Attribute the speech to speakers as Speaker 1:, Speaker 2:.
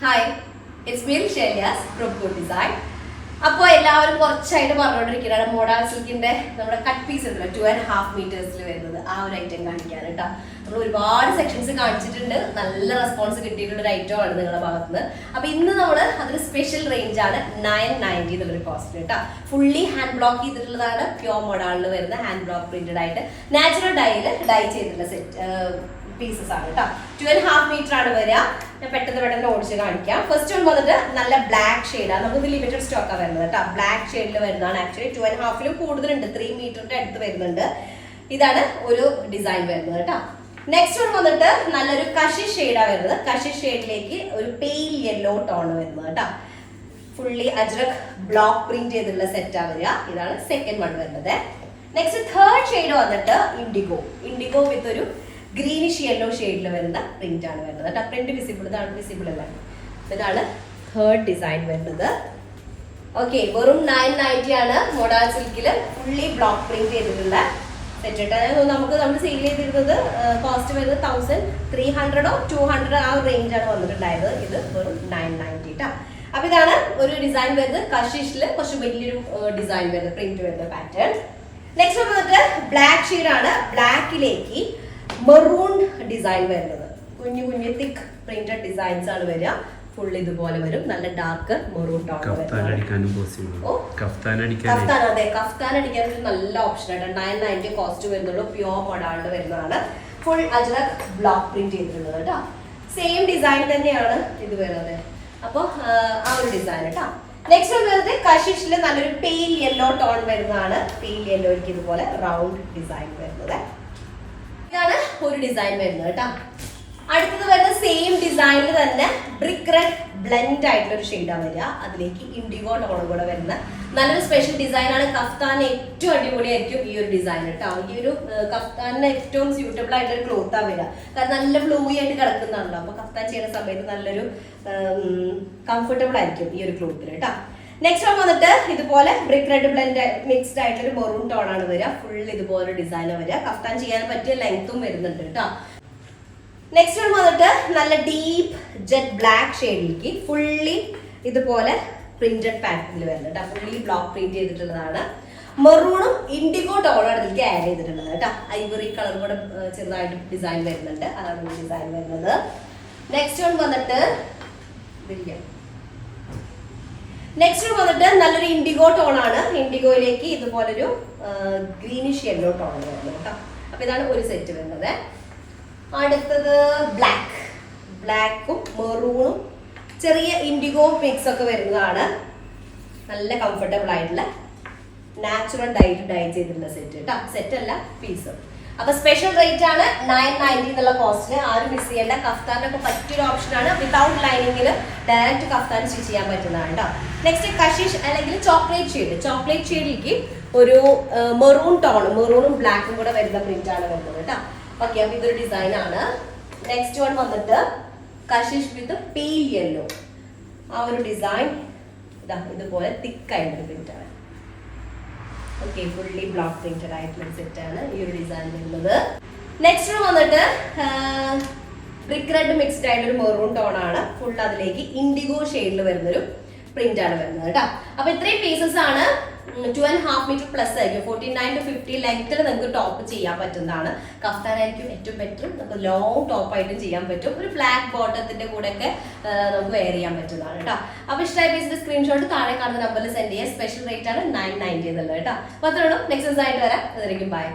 Speaker 1: Hi, it's me Sheliyas from good design. അപ്പോൾ എല്ലാവരും കുറച്ചായിട്ട് പറഞ്ഞുകൊണ്ടിരിക്കുകയാണ് മോഡൽ സിൽക്കിന്റെ നമ്മുടെ കട്ട് പീസ് ഉണ്ടല്ലോ 2.5 meters വരുന്നത് ആ ഒരു ഐറ്റം കാണിക്കാൻ കേട്ടോ. നമ്മൾ ഒരുപാട് സെക്ഷൻസ് കാണിച്ചിട്ടുണ്ട്, നല്ല റെസ്പോൺസ് കിട്ടിയിട്ടുള്ള ഒരു ഐറ്റം ആണ് നിങ്ങളുടെ ഭാഗത്തുനിന്ന്. അപ്പൊ ഇന്ന് നമ്മൾ അതൊരു സ്പെഷ്യൽ റേഞ്ച് ആണ് 990 എന്നുള്ളൊരു കോസ്റ്റ് കേട്ടോ. ഫുള്ളി ഹാൻഡ് ബ്ലോക്ക് ചെയ്തിട്ടുള്ളതാണ്, പ്യോർ മോഡലിൽ വരുന്ന ഹാൻഡ് ബ്ലോക്ക് പ്രിന്റഡ് ആയിട്ട് നാച്ചുറൽ ഡൈ ചെയ്തിട്ടുള്ള പീസസ് ആണ് കേട്ടോ. 2.5 meter ആണ് വരിക. ഞാൻ പെട്ടെന്ന് ഓടിച്ച് കാണിക്കാം. ഫസ്റ്റ് വൺ വന്നിട്ട് നല്ല ബ്ലാക്ക് ഷെയ്ഡാണ്, നമുക്ക് ലിമിറ്റഡ് സ്റ്റോക്കാണ് വരുന്നത് കേട്ടോ. ബ്ലാക്ക് ഷെയ്ഡിൽ വരുന്നതാണ്. ആക്ച്വലി 2.5 കൂടുതലുണ്ട്, 3 meterന്റെ അടുത്ത് വരുന്നുണ്ട്. ഇതാണ് ഒരു ഡിസൈൻ വരുന്നത് കേട്ടോ. നെക്സ്റ്റ് വൺ വന്നിട്ട് നല്ലൊരു കഷിഷ് ഷെയ്ഡാണ് വരുന്നത്. കഷിഷ് ഷെയ്ഡിലേക്ക് ഒരു പെയിൽ യെല്ലോ ടോൺ വരുന്നത് കേട്ടോ. ഫുള്ളി അജ്രക് ബ്ലോക്ക് പ്രിന്റ് ചെയ്തിട്ടുള്ള സെറ്റാണ് വരിക. ഇതാണ് സെക്കൻഡ് വൺ വരുന്നത്. നെക്സ്റ്റ് തേർഡ് ഷെയ്ഡ് വന്നിട്ട് ഇൻഡിഗോ വിത്ത് ഒരു ഗ്രീനിഷ് യെല്ലോ ഷെയ്ഡിൽ വരുന്ന പ്രിന്റ് ആണ് വരുന്നത് കേട്ടോ. പ്രിന്റ് വിസിബിൾ, ഇതാണ് വിസിബിൾ അല്ല. ഇതാണ് തേർഡ് ഡിസൈൻ വരുന്നത്. ഓക്കെ, വെറും 990 ആണ് മോഡൽ സിൽക്കിൽ ഫുള്ളി ബ്ലോക്ക് പ്രിന്റ് ചെയ്തിട്ടുള്ള സെറ്റ് കേട്ടോ. നമ്മൾ സെയിൽ ചെയ്തിരുന്നത് കോസ്റ്റ് വരുന്നത് 1300 or 200 ആ റേഞ്ച് ആണ് വന്നിട്ടുണ്ടായത്. ഇത് വെറും 990 കേട്ടോ. അപ്പൊ ഇതാണ് ഒരു ഡിസൈൻ വരുന്നത്. കഷിഷില് കുറച്ച് വലിയൊരു ഡിസൈൻ വരുന്നത്, പ്രിന്റ് വരുന്ന പാറ്റേൺ. നെക്സ്റ്റ് വന്നിട്ട് ബ്ലാക്ക് ഷെയ്ഡ് ആണ്. ബ്ലാക്കിലേക്ക് മെറൂൺ ഡിസൈൻ വരുന്നത്. കുഞ്ഞു തിക്ക് പ്രിന്റഡ് ഡിസൈൻസ് ആണ് വരിക. ഫുൾ ഇതുപോലെ വരും. നല്ല ഡാർക്ക് മെറൂൺ ടോൺ. കഫ്താൻ അടിക്കാൻ ഒരു നല്ല ഓപ്ഷൻ ആയിട്ട് 990 കോസ്റ്റ് വരുന്നുള്ളൂ. പ്യോർ മോഡലിൽ വരുന്നതാണ്. ഫുൾ അജ്രക് ബ്ലോക്ക് പ്രിന്റ് ചെയ്തിട്ടുള്ളത് കേട്ടോ. സെയിം ഡിസൈൻ തന്നെയാണ് ഇത് വരുന്നത്. അപ്പോൾ ആ ഒരു ഡിസൈൻ കേട്ടോ. നെക്സ്റ്റ് വരുന്നത് കഷിഷില് നല്ലൊരു പെയിൽ യെല്ലോ ടോൺ വരുന്നതാണ്. പെയിൽ യെല്ലോയ്ക്ക് ഇതുപോലെ റൗണ്ട് ഡിസൈൻ വരുന്നത്. ഇതാണ് ഒരു ഡിസൈൻ വരുന്നത് കേട്ടോ. അടുത്തത് വരുന്ന സെയിം ഡിസൈനിൽ തന്നെ ബ്രിക്ക് റെഡ് ബ്ലെൻഡ് ആയിട്ടുള്ള ഒരു ഷെയ്ഡാണ് വരിക. അതിലേക്ക് ഇൻഡിഗോ ടോൺ കൂടെ വരുന്ന നല്ലൊരു സ്പെഷ്യൽ ഡിസൈൻ ആണ്. കഫ്താന് ഏറ്റവും അടിപൊളിയായിരിക്കും ഈ ഒരു ഡിസൈൻ കേട്ടോ. ഈ ഒരു കഫ്താനിന് ഏറ്റവും സ്യൂട്ടബിൾ ആയിട്ടുള്ള ഒരു ക്ലോത്താണ് വരിക. കാരണം നല്ല ഫ്ലൂയി ആയിട്ട് കിടക്കുന്നുണ്ടല്ലോ. അപ്പൊ കഫ്താൻ ചെയ്യുന്ന സമയത്ത് നല്ലൊരു കംഫർട്ടബിൾ ആയിരിക്കും ഈ ഒരു ക്ലോത്തിൽ കേട്ടോ. നെക്സ്റ്റ് വന്നിട്ട് ഇതുപോലെ ബ്രിക്ക് റെഡ് ബ്ലെൻഡ് മിക്സ്ഡ് ആയിട്ടൊരു മെറൂൺ ടോൺ ആണ് വരിക. ഫുൾ ഇതുപോലെ ഡിസൈൻ വരിക. കഫ്താൻ ചെയ്യാൻ പറ്റിയ ലെങ്ത്തും വരുന്നുണ്ട് കേട്ടോ. നെക്സ്റ്റ് വന്നിട്ട് നല്ല ഡീപ്പ് ജെറ്റ് ബ്ലാക്ക് ഷെയ്ഡിലേക്ക് ഫുള്ളി ഇതുപോലെ പ്രിന്റഡ് പാറ്റേണിൽ വരുന്നുണ്ട്. ഫുള്ളി ബ്ലോക്ക് പ്രിന്റ് ചെയ്തിട്ടുള്ളതാണ്. മെറൂണും ഇൻഡിഗോ ടോണാണ് ഇതിലേക്ക് ആഡ് ചെയ്തിട്ടുള്ളത് കേട്ടോ. ഐവറി കളർ കൂടെ ചെറുതായിട്ട് ഡിസൈൻ വരുന്നുണ്ട്. അതാണ് ഡിസൈൻ വരുന്നത്. നെക്സ്റ്റ് വന്നിട്ട് നല്ലൊരു ഇൻഡിഗോ ടോൺ ആണ്. ഇൻഡിഗോയിലേക്ക് ഇതുപോലൊരു ഗ്രീനിഷ് യെല്ലോ ടോൺ വരുന്നത് കേട്ടോ. അപ്പൊ ഇതാണ് ഒരു സെറ്റ് വരുന്നത്. അടുത്തത് ബ്ലാക്കും മെറൂണും ചെറിയ ഇൻഡിഗോ മിക്സ് ഒക്കെ വരുന്നതാണ്. നല്ല കംഫർട്ടബിൾ ആയിട്ടുള്ള നാച്ചുറൽ ഡൈ ചെയ്തിട്ടുള്ള സെറ്റ് കേട്ടോ. സെറ്റ് അല്ല, പീസ്. അപ്പൊ സ്പെഷ്യൽ റേറ്റ് ആണ് 990 എന്നുള്ള കോസ്റ്റിന്. ആരും മിസ് ചെയ്യേണ്ട. കഫ്താനൊക്കെ പറ്റിയൊരു ഓപ്ഷൻ ആണ്. വിതൗട്ട് ലൈനിങ്ങിൽ ഡയറക്റ്റ് കഫ്താൻ സ്റ്റിച്ച് ചെയ്യാൻ പറ്റുന്നതാണ് കേട്ടോ. നെക്സ്റ്റ് കഷിഷ് അല്ലെങ്കിൽ ചോക്ലേറ്റ് ഷെയ്ഡിലേക്ക് ഒരു മെറൂൺ ടോൺ, മെറൂണും ബ്ലാക്കും കൂടെ വരുന്ന പ്രിന്റ് ആണ് വരുന്നത് കേട്ടോ. ഓക്കെ, അപ്പൊ ഇതൊരു ഡിസൈൻ ആണ്. നെക്സ്റ്റ് വൺ വന്നിട്ട് കഷിഷ് വിത്ത് പെയിൽ യെല്ലോ. ആ ഒരു ഡിസൈൻ ഇതുപോലെ തിക്കായിട്ടുള്ള പ്രിന്റ് ആണ്. ഓക്കെ, ഫുള്ളി ബ്ലോക്ക് പ്രിന്റഡ് ആയിട്ടുള്ള സെറ്റ് ആണ് ഈ ഒരു ഡിസൈൻ വരുന്നത്. നെക്സ്റ്റ് വന്നിട്ട് ബ്രിക്ക് റെഡ് മിക്സ്ഡ് ആയിട്ടൊരു മെറൂൺ ടോൺ ആണ്. ഫുൾ അതിലേക്ക് ഇൻഡിഗോ ഷെയ്ഡിൽ വരുന്നൊരു പ്രിന്റ് ആണ് വരുന്നത് കേട്ടോ. അപ്പൊ ഇത്രയും പീസസ് ആണ്. 2.5 meter പ്ലസ് ആയിരിക്കും. 49 to 50 ലെങ്ത്തിൽ നിങ്ങൾക്ക് ടോപ്പ് ചെയ്യാൻ പറ്റുന്നതാണ്. കഫ്താനായിരിക്കും ഏറ്റവും ബെറ്റർ. നമുക്ക് ലോങ് ടോപ്പ് ആയിട്ടും ചെയ്യാൻ പറ്റും. ഒരു ഫ്ലാറ്റ് ബോട്ടത്തിന്റെ കൂടെ ഒക്കെ നമുക്ക് വെയർ ചെയ്യാൻ പറ്റുന്നതാണ് കേട്ടോ. അപ്പൊ ഇഷ്ടമായ പീസിന്റെ സ്ക്രീൻഷോട്ട് താഴെ കാണുന്ന നമ്പറിൽ സെൻഡ് ചെയ്യുക. സ്പെഷ്യൽ റേറ്റ് ആണ് 990 എന്നുള്ളത് കേട്ടോ. അപ്പൊ അത്രയുള്ളൂ. നെക്സ്റ്റ് ദിവസമായിട്ട് വരാം. അതായിരിക്കും ബൈ.